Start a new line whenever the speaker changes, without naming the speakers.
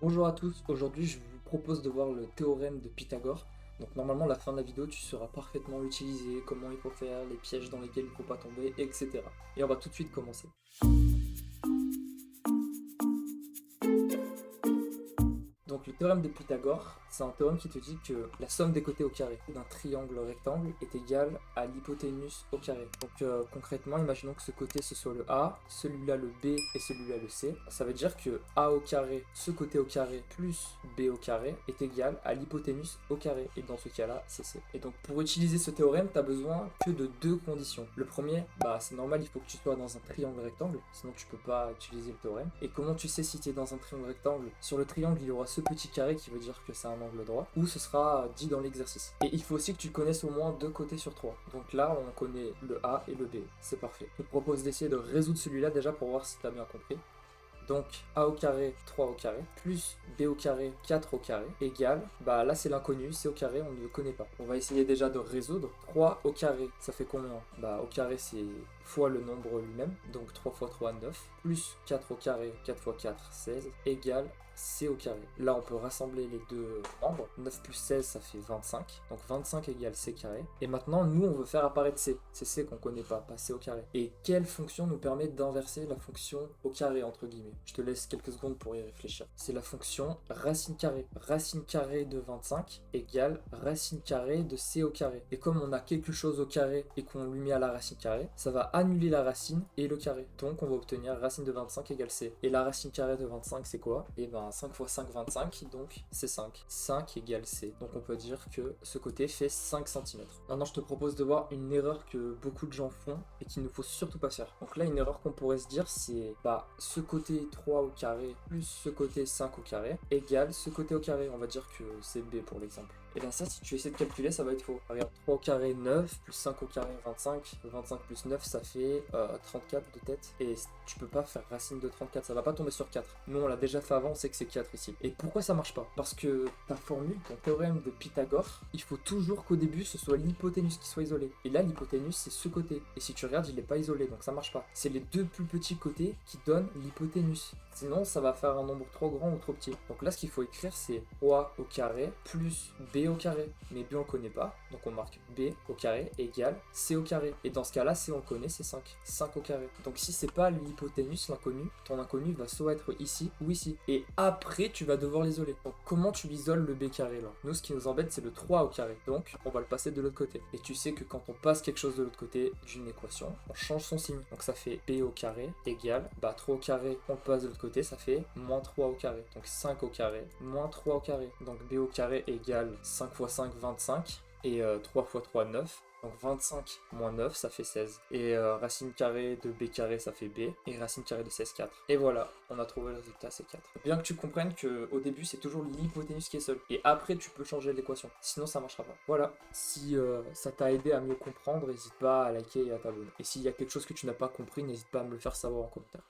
Bonjour à tous, aujourd'hui je vous propose de voir le théorème de Pythagore. Donc normalement à la fin de la vidéo tu sauras parfaitement l'utiliser, comment il faut faire, les pièges dans lesquels il ne faut pas tomber, etc. Et on va tout de suite commencer. Donc le théorème de Pythagore, c'est un théorème qui te dit que la somme des côtés au carré d'un triangle rectangle est égale à l'hypoténuse au carré. Donc concrètement, imaginons que ce côté ce soit le A, celui-là le B et celui-là le C. Ça veut dire que A au carré, ce côté au carré plus B au carré est égal à l'hypoténuse au carré. Et dans ce cas-là, c'est C. Et donc pour utiliser ce théorème, tu as besoin que de deux conditions. Le premier, c'est normal, il faut que tu sois dans un triangle rectangle, sinon tu peux pas utiliser le théorème. Et comment tu sais si tu es dans un triangle rectangle? Sur le triangle, il y aura ce petit carré qui veut dire que c'est un angle droit, ou ce sera dit dans l'exercice. Et il faut aussi que tu connaisses au moins deux côtés sur trois. Donc là, on connaît le A et le B. C'est parfait. Je te propose d'essayer de résoudre celui-là déjà pour voir si tu as bien compris. Donc A au carré, 3 au carré, plus B au carré, 4 au carré, égale, là c'est l'inconnu, C au carré, on ne le connaît pas. On va essayer déjà de résoudre. 3 au carré, ça fait combien? Au carré c'est fois le nombre lui-même, donc 3 fois 3, 9, plus 4 au carré, 4 fois 4, 16, égale C au carré. Là on peut rassembler les deux membres, 9 plus 16 ça fait 25, donc 25 égale C carré. Et maintenant nous on veut faire apparaître C, c'est C qu'on connaît pas C au carré. Et quelle fonction nous permet d'inverser la fonction au carré entre guillemets? Je te laisse quelques secondes pour y réfléchir. C'est la fonction racine carrée. Racine carrée de 25 égale racine carrée de C au carré. Et comme on a quelque chose au carré et qu'on lui met à la racine carrée, ça va annuler la racine et le carré. Donc on va obtenir racine de 25 égale C. Et la racine carrée de 25 c'est quoi? 5 fois 5, 25, donc c'est 5. 5 égale C. Donc on peut dire que ce côté fait 5 cm. Maintenant je te propose de voir une erreur que beaucoup de gens font et qu'il ne faut surtout pas faire. Donc là une erreur qu'on pourrait se dire c'est ce côté 3 au carré plus ce côté 5 au carré égale ce côté au carré. On va dire que c'est B pour l'exemple. Et bien ça, si tu essaies de calculer, ça va être faux. Regarde, 3 au carré 9, plus 5 au carré 25. 25 plus 9, ça fait 34 de tête. Et tu peux pas faire racine de 34, ça va pas tomber sur 4. Nous, on l'a déjà fait avant, on sait que c'est 4 ici. Et pourquoi ça marche pas? Parce que ta formule, ton théorème de Pythagore, il faut toujours qu'au début, ce soit l'hypoténuse qui soit isolée. Et là, l'hypoténuse, c'est ce côté. Et si tu regardes, il est pas isolé, donc ça marche pas. C'est les deux plus petits côtés qui donnent l'hypoténuse. Sinon, ça va faire un nombre trop grand ou trop petit. Donc là, ce qu'il faut écrire, c'est 3 au carré plus B au carré. Mais B, on le connaît pas. Donc on marque B au carré égale C au carré. Et dans ce cas-là, C, on le connaît, c'est 5. 5 au carré. Donc si c'est pas l'hypoténuse, l'inconnu, ton inconnu va soit être ici ou ici. Et après, tu vas devoir l'isoler. Donc comment tu l'isoles le B carré là? Nous, ce qui nous embête, c'est le 3 au carré. Donc on va le passer de l'autre côté. Et tu sais que quand on passe quelque chose de l'autre côté d'une équation, on change son signe. Donc ça fait B au carré égale 3 au carré, on le passe de l'autre côté, ça fait moins 3 au carré. Donc 5 au carré, moins 3 au carré. Donc B au carré égale 5 fois 5, 25. Et 3 fois 3, 9. Donc 25 moins 9, ça fait 16. Et racine carrée de B carré, ça fait B. Et racine carrée de 16, 4. Et voilà, on a trouvé le résultat, c'est 4. Bien que tu comprennes qu'au début, c'est toujours l'hypoténuse qui est seule. Et après, tu peux changer l'équation. Sinon, ça marchera pas. Voilà. Si ça t'a aidé à mieux comprendre, n'hésite pas à liker et à t'abonner. Et s'il y a quelque chose que tu n'as pas compris, n'hésite pas à me le faire savoir en commentaire.